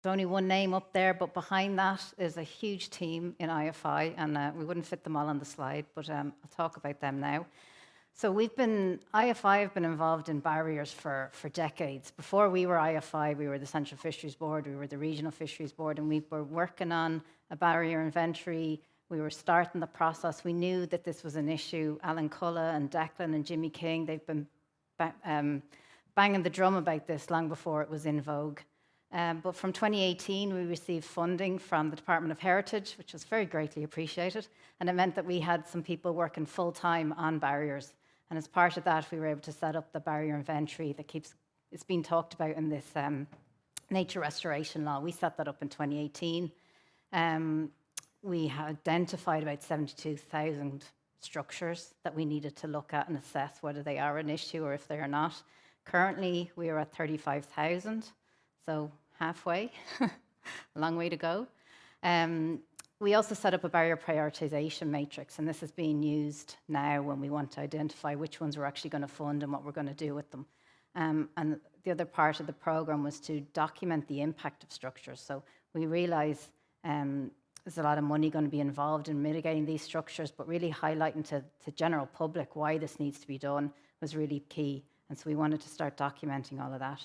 There's only one name up there, but behind that is a huge team in IFI, and we wouldn't fit them all on the slide, but I'll talk about them now. So IFI have been involved in barriers for decades. Before we were IFI, we were the Central Fisheries Board, we were the Regional Fisheries Board, and we were working on a barrier inventory. We were starting the process. We knew that this was an issue. Alan Cullen and Declan and Jimmy King, they've been banging the drum about this long before it was in vogue. But from 2018, we received funding from the Department of Heritage, which was very greatly appreciated. And it meant that we had some people working full-time on barriers. And as part of that, we were able to set up the barrier inventory that it's been talked about in this nature restoration law. We set that up in 2018. We had identified about 72,000 structures that we needed to look at and assess whether they are an issue or if they are not. Currently, we are at 35,000, so halfway, a long way to go. We also set up a barrier prioritization matrix, and this is being used now when we want to identify which ones we're actually going to fund and what we're going to do with them. And the other part of the program was to document the impact of structures. So we realize there's a lot of money going to be involved in mitigating these structures, but really highlighting to the general public why this needs to be done was really key. And so we wanted to start documenting all of that.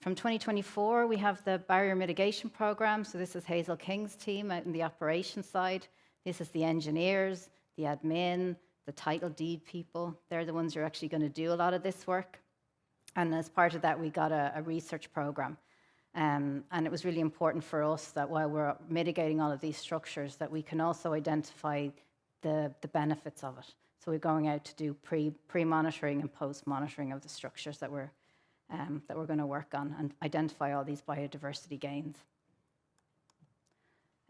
From 2024, we have the Barrier Mitigation Programme. So this is Hazel King's team out in the operations side. This is the engineers, the admin, the title deed people. They're the ones who are actually going to do a lot of this work. And as part of that, we got a research programme. And it was really important for us that while we're mitigating all of these structures, that we can also identify the benefits of it. So we're going out to do pre-monitoring and post-monitoring of the structures that we're going to work on and identify all these biodiversity gains.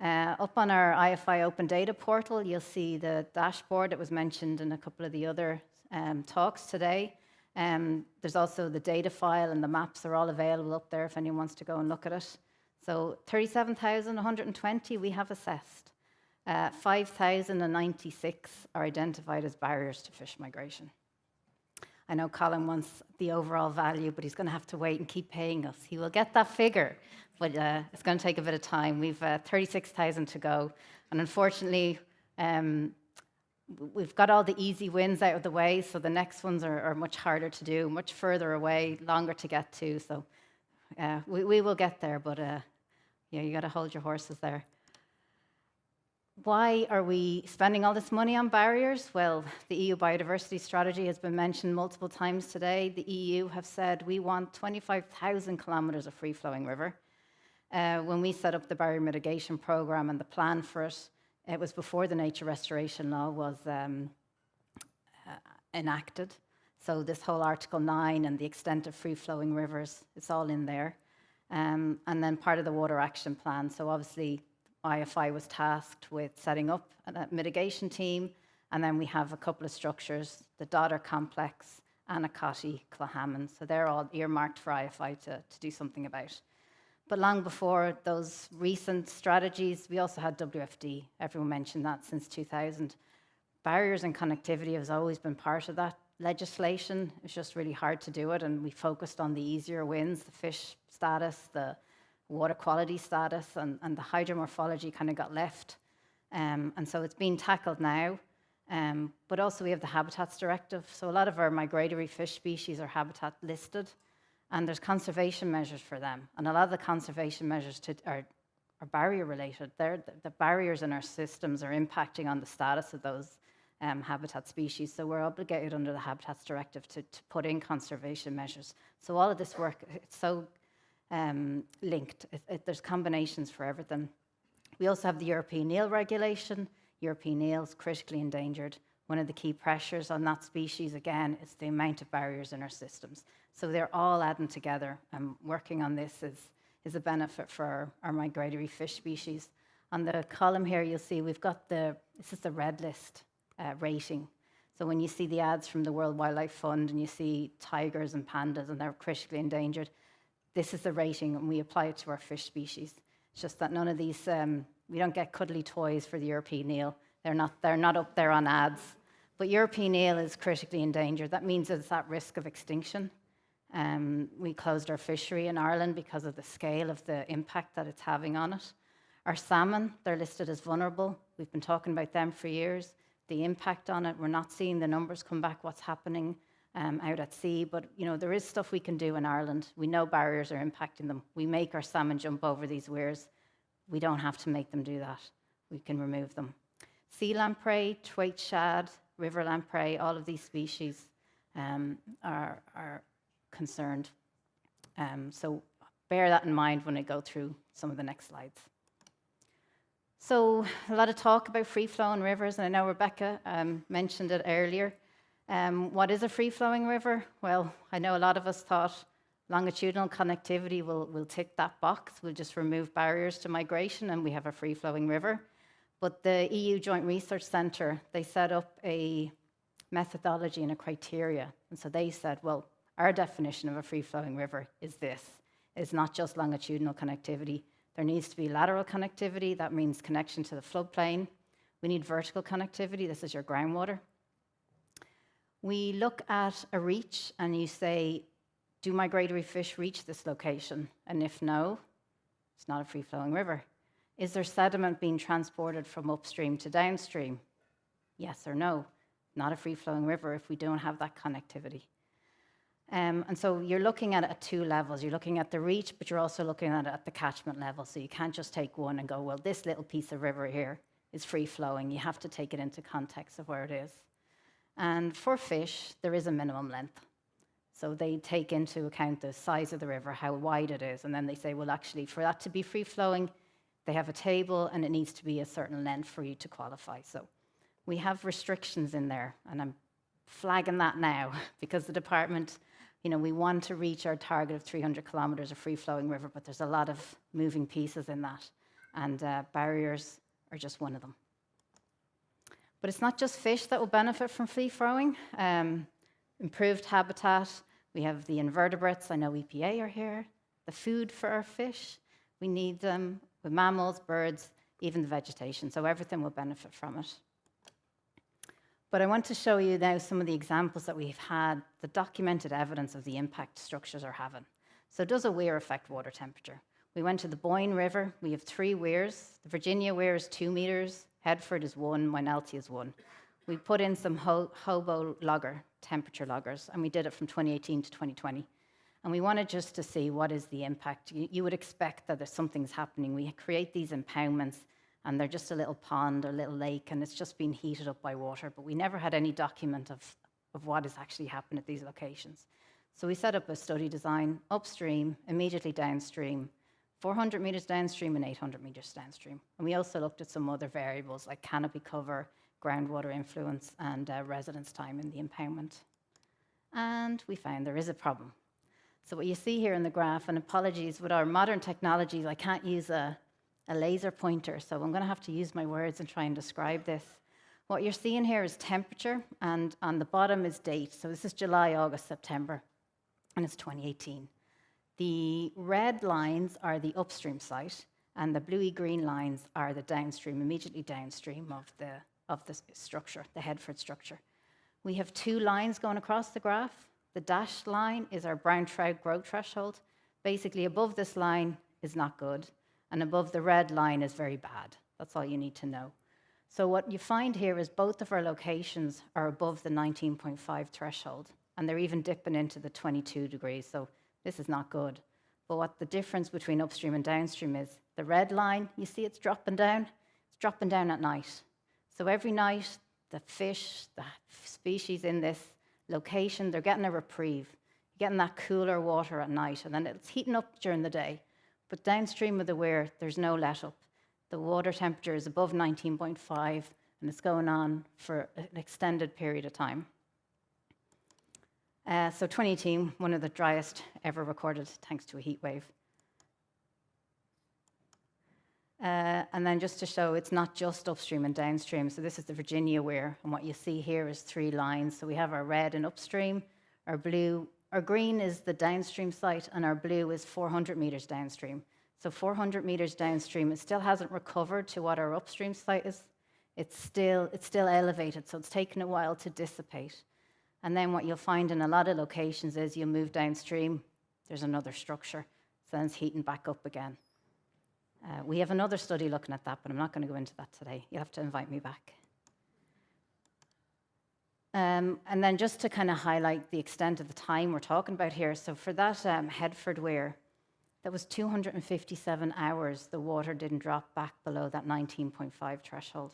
Up on our IFI Open Data portal, you'll see the dashboard that was mentioned in a couple of the other talks today. There's also the data file, and the maps are all available up there if anyone wants to go and look at it. So 37,120 we have assessed. 5,096 are identified as barriers to fish migration. I know Colin wants the overall value, but he's going to have to wait and keep paying us. He will get that figure, but it's going to take a bit of time. We've 36,000 to go. And unfortunately, we've got all the easy wins out of the way, so the next ones are much harder to do, much further away, longer to get to. So we will get there, but yeah, you got to hold your horses there. Why are we spending all this money on barriers? Well, the EU biodiversity strategy has been mentioned multiple times today. The EU have said we want 25,000 kilometres of free-flowing river. When we set up the barrier mitigation programme and the plan for it, it was before the nature restoration law was enacted. So this whole Article 9 and the extent of free-flowing rivers, it's all in there. And then part of the water action plan. So obviously, IFI was tasked with setting up a mitigation team, and then we have a couple of structures, the Dodder Complex, Anacotti, Clahammond. So they're all earmarked for IFI to do something about. But long before those recent strategies, we also had WFD. Everyone mentioned that since 2000. Barriers and connectivity has always been part of that legislation. It's just really hard to do it, and we focused on the easier wins, the fish status, the water quality status, and the hydromorphology kind of got left. And so it's being tackled now. But also we have the Habitats Directive. So a lot of our migratory fish species are habitat listed, and there's conservation measures for them. And a lot of the conservation measures are barrier related. The barriers in our systems are impacting on the status of those habitat species. So we're obligated under the Habitats Directive to put in conservation measures. So all of this work, it's so linked. There's combinations for everything. We also have the European eel regulation. European eel is critically endangered. One of the key pressures on that species, again, is the amount of barriers in our systems. So they're all adding together, and working on this is a benefit for our migratory fish species. On the column here, you'll see we've got this is the red list rating. So when you see the ads from the World Wildlife Fund and you see tigers and pandas and they're critically endangered, this is the rating, and we apply it to our fish species. It's just that none of these, we don't get cuddly toys for the European eel. They're not up there on ads. But European eel is critically endangered. That means it's at risk of extinction. We closed our fishery in Ireland because of the scale of the impact that it's having on it. Our salmon, they're listed as vulnerable. We've been talking about them for years. The impact on it, we're not seeing the numbers come back, what's happening out at sea. But there is stuff we can do in Ireland. We know barriers are impacting them. We make our salmon jump over these weirs. We don't have to make them do that. We can remove them. Sea lamprey, thwaite shad, river lamprey, all of these species are concerned. So bear that in mind when I go through some of the next slides. So a lot of talk about free-flowing rivers, and I know Rebecca mentioned it earlier. What is a free-flowing river? Well, I know a lot of us thought longitudinal connectivity will tick that box. We'll just remove barriers to migration and we have a free-flowing river. But the EU Joint Research Centre, they set up a methodology and a criteria. And so they said, well, our definition of a free-flowing river is this. It's not just longitudinal connectivity. There needs to be lateral connectivity. That means connection to the floodplain. We need vertical connectivity. This is your groundwater. We look at a reach and you say, do migratory fish reach this location? And if no, it's not a free-flowing river. Is there sediment being transported from upstream to downstream? Yes or no? Not a free-flowing river if we don't have that connectivity. And so you're looking at it at two levels. You're looking at the reach, but you're also looking at it at the catchment level. So you can't just take one and go, well, this little piece of river here is free-flowing. You have to take it into context of where it is. And for fish, there is a minimum length. So they take into account the size of the river, how wide it is, and then they say, well, actually, for that to be free-flowing, they have a table, and it needs to be a certain length for you to qualify. So we have restrictions in there, and I'm flagging that now because the department, we want to reach our target of 300 kilometres of free-flowing river, but there's a lot of moving pieces in that, and barriers are just one of them. But it's not just fish that will benefit from free-flowing. Improved habitat, we have the invertebrates, I know EPA are here, the food for our fish, we need them with mammals, birds, even the vegetation, so everything will benefit from it. But I want to show you now some of the examples that we've had, the documented evidence of the impact structures are having. So does a weir affect water temperature? We went to the Boyne River, we have 3 weirs. The Virginia weir is 2 metres, Headford is 1, Moynalty is 1. We put in some hobo logger, temperature loggers, and we did it from 2018 to 2020. And we wanted just to see what is the impact. You would expect that there's something's happening. We create these impoundments, and they're just a little pond or little lake, and it's just being heated up by water, but we never had any document of what is actually happening at these locations. So we set up a study design upstream, immediately downstream, 400 metres downstream and 800 metres downstream. And we also looked at some other variables like canopy cover, groundwater influence, and residence time in the impoundment. And we found there is a problem. So what you see here in the graph, and apologies, with our modern technologies, I can't use a laser pointer, so I'm going to have to use my words and try and describe this. What you're seeing here is temperature, and on the bottom is date. So this is July, August, September, and it's 2018. The red lines are the upstream site, and the bluey-green lines are the downstream, immediately downstream of the structure, the Headford structure. We have 2 lines going across the graph. The dashed line is our brown trout growth threshold. Basically, above this line is not good, and above the red line is very bad. That's all you need to know. So what you find here is both of our locations are above the 19.5 threshold, and they're even dipping into the 22 degrees, so this is not good. But what the difference between upstream and downstream is, the red line, you see it's dropping down? It's dropping down at night. So every night, the fish, the species in this location, they're getting a reprieve. You're getting that cooler water at night, and then it's heating up during the day. But downstream of the weir, there's no let up. The water temperature is above 19.5, and it's going on for an extended period of time. So 2018, one of the driest ever recorded, thanks to a heat wave. And then just to show, it's not just upstream and downstream. So this is the Virginia weir, and what you see here is 3 lines. So we have our red and upstream, our blue, our green is the downstream site, and our blue is 400 metres downstream. So 400 metres downstream, it still hasn't recovered to what our upstream site is. It's still elevated, so it's taken a while to dissipate. And then what you'll find in a lot of locations is you'll move downstream, there's another structure, so then it's heating back up again. We have another study looking at that, but I'm not going to go into that today. You'll have to invite me back. And then just to kind of highlight the extent of the time we're talking about here, so for that Headford weir, that was 257 hours the water didn't drop back below that 19.5 threshold.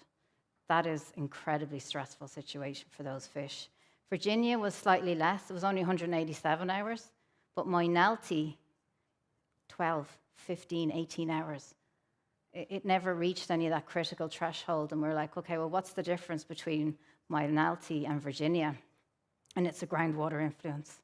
That is incredibly stressful situation for those fish. Virginia was slightly less, it was only 187 hours, but Moynalty, 12, 15, 18 hours. It never reached any of that critical threshold, and we're like, okay, well, what's the difference between Moynalty and Virginia? And it's a groundwater influence.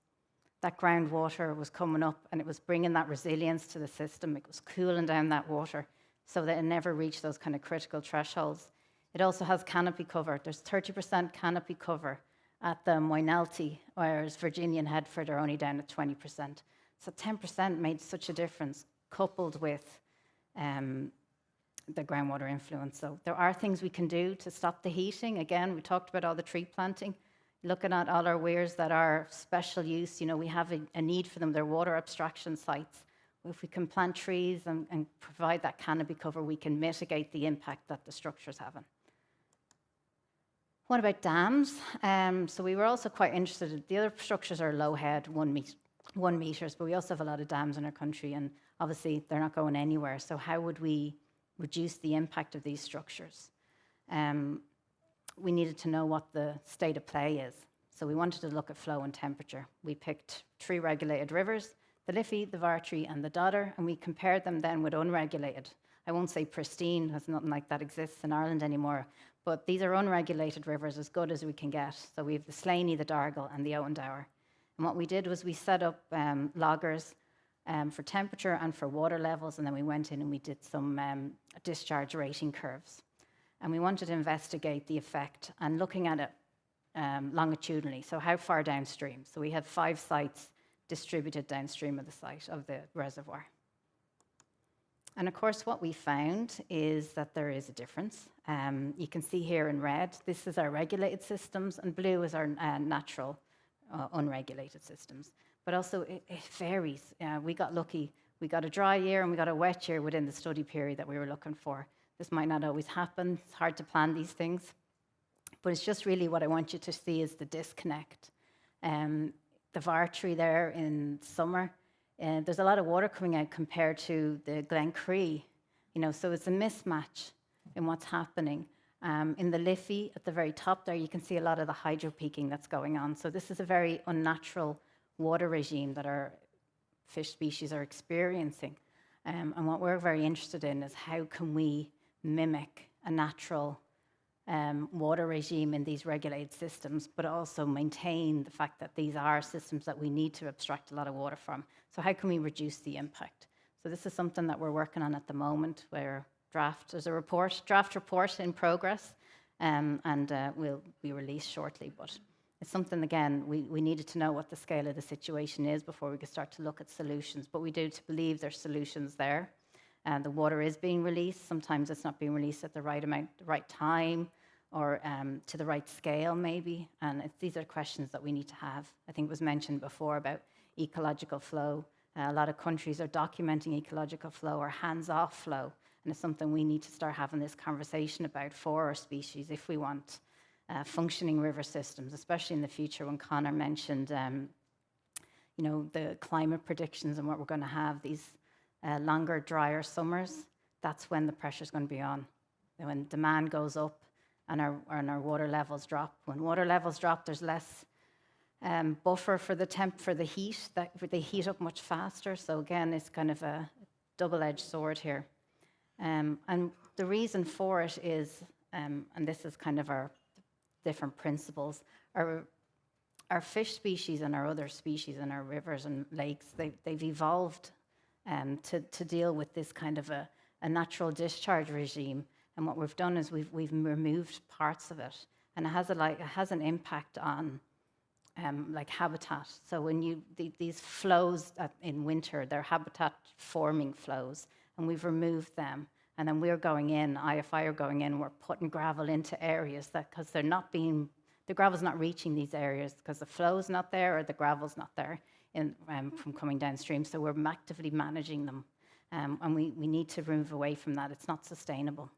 That groundwater was coming up and it was bringing that resilience to the system. It was cooling down that water so that it never reached those kind of critical thresholds. It also has canopy cover. There's 30% canopy cover at the Moynalty, whereas Virginia and Headford are only down at 20%. So 10% made such a difference, coupled with the groundwater influence. So there are things we can do to stop the heating. Again, we talked about all the tree planting. Looking at all our weirs that are special use, we have a need for them. They're water abstraction sites. If we can plant trees and provide that canopy cover, we can mitigate the impact that the structure's having. What about dams? So we were also quite interested. The other structures are low head, 1 meters, but we also have a lot of dams in our country, and obviously they're not going anywhere. So how would we reduce the impact of these structures? We needed to know what the state of play is. So we wanted to look at flow and temperature. We picked 3 regulated rivers, the Liffey, the Vartree, and the Dodder, and we compared them then with unregulated. I won't say pristine, because nothing like that exists in Ireland anymore, but these are unregulated rivers, as good as we can get. So we have the Slaney, the Dargle, and the Owendower. And what we did was we set up loggers for temperature and for water levels, and then we went in and we did some discharge rating curves. And we wanted to investigate the effect and looking at it longitudinally, so how far downstream. So we had 5 sites distributed downstream of the site, of the reservoir. And of course, what we found is that there is a difference. You can see here in red, this is our regulated systems, and blue is our natural unregulated systems. But also, it varies. We got lucky. We got a dry year and we got a wet year within the study period that we were looking for. This might not always happen. It's hard to plan these things. But it's just really what I want you to see is the disconnect. The Vartree there in summer, there's a lot of water coming out compared to the Glen Cree. So it's a mismatch in what's happening. In the Liffey, at the very top there, you can see a lot of the hydro peaking that's going on. So this is a very unnatural water regime that our fish species are experiencing. And what we're very interested in is how can we mimic a natural water regime in these regulated systems, but also maintain the fact that these are systems that we need to abstract a lot of water from. So how can we reduce the impact? So this is something that we're working on at the moment, where there's a draft report in progress, and will be released shortly. But it's something, again, we needed to know what the scale of the situation is before we could start to look at solutions. But we do believe there's solutions there. The water is being released. Sometimes it's not being released at the right amount, the right time, or to the right scale, maybe. And these are questions that we need to have. I think it was mentioned before about ecological flow. A lot of countries are documenting ecological flow or hands-off flow. And it's something we need to start having this conversation about for our species if we want functioning river systems, especially in the future. When Conor mentioned, the climate predictions and what we're going to have, these longer, drier summers, that's when the pressure's going to be on. When demand goes up and our water levels drop. When water levels drop, there's less buffer for the heat. They heat up much faster. So again, it's kind of a double-edged sword here. And the reason for it is, and this is kind of our different principles, our fish species and our other species in our rivers and lakes, they've evolved to deal with this kind of a natural discharge regime. And what we've done is we've removed parts of it, and it has an impact on like habitat. So when these flows in winter, they're habitat forming flows, and we've removed them. And then we're going in, IFI are going in, we're putting gravel into areas that, because they're the gravel's not reaching these areas because the flow's not there or the gravel's not there from coming downstream. So we're actively managing them. And we need to move away from that. It's not sustainable.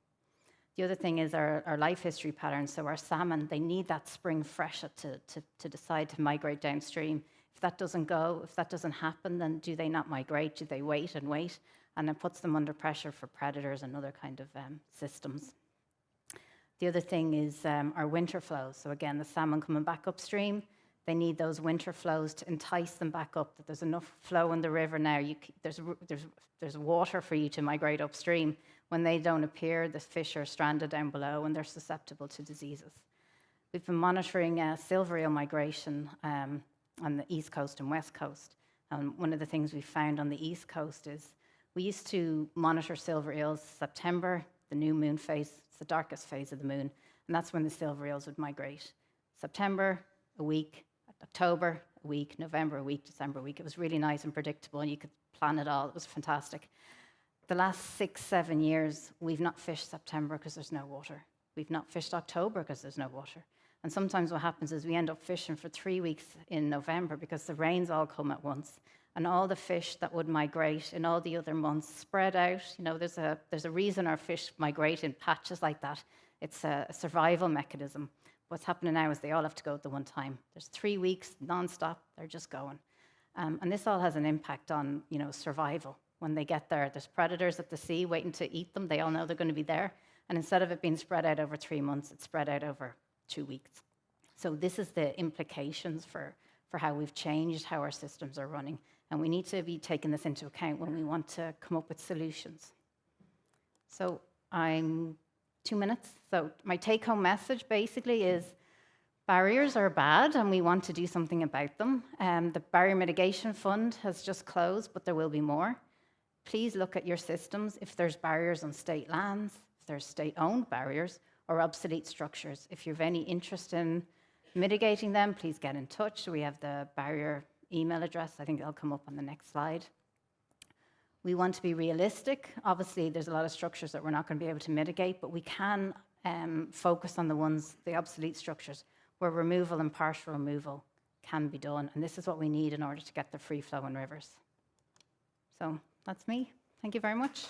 The other thing is our life history patterns. So our salmon, they need that spring freshet to decide to migrate downstream. If that doesn't go, if that doesn't happen, then do they not migrate? Do they wait and wait? And it puts them under pressure for predators and other kind of systems. The other thing is our winter flows. So again, the salmon coming back upstream, they need those winter flows to entice them back up, that there's enough flow in the river now. There's water for you to migrate upstream. When they don't appear, the fish are stranded down below and they're susceptible to diseases. We've been monitoring silver eel migration on the east coast and west coast. And one of the things we found on the east coast is we used to monitor silver eels September, the new moon phase. It's the darkest phase of the moon, and that's when the silver eels would migrate. September, a week. October, a week. November, a week. December, a week. It was really nice and predictable, and you could plan it all. It was fantastic. The last 6-7 years, we've not fished September because there's no water. We've not fished October because there's no water. And sometimes what happens is we end up fishing for 3 weeks in November because the rains all come at once. And all the fish that would migrate in all the other months spread out. You know, there's a reason our fish migrate in patches like that. It's a survival mechanism. What's happening now is they all have to go at the one time. There's 3 weeks non-stop, they're just going. And this all has an impact on, you know, survival. When they get there, there's predators at the sea waiting to eat them. They all know they're going to be there. And instead of it being spread out over 3 months, it's spread out over 2 weeks. So this is the implications for how we've changed how our systems are running. And we need to be taking this into account when we want to come up with solutions. So I'm 2 minutes. So my take-home message basically is barriers are bad and we want to do something about them. The Barrier Mitigation Fund has just closed, but there will be more. Please look at your systems if there's barriers on state lands, if there's state-owned barriers or obsolete structures. If you have any interest in mitigating them, please get in touch. We have the barrier email address. I think it'll come up on the next slide. We want to be realistic. Obviously, there's a lot of structures that we're not going to be able to mitigate, but we can focus on the obsolete structures, where removal and partial removal can be done. And this is what we need in order to get the free flow in rivers. So that's me. Thank you very much.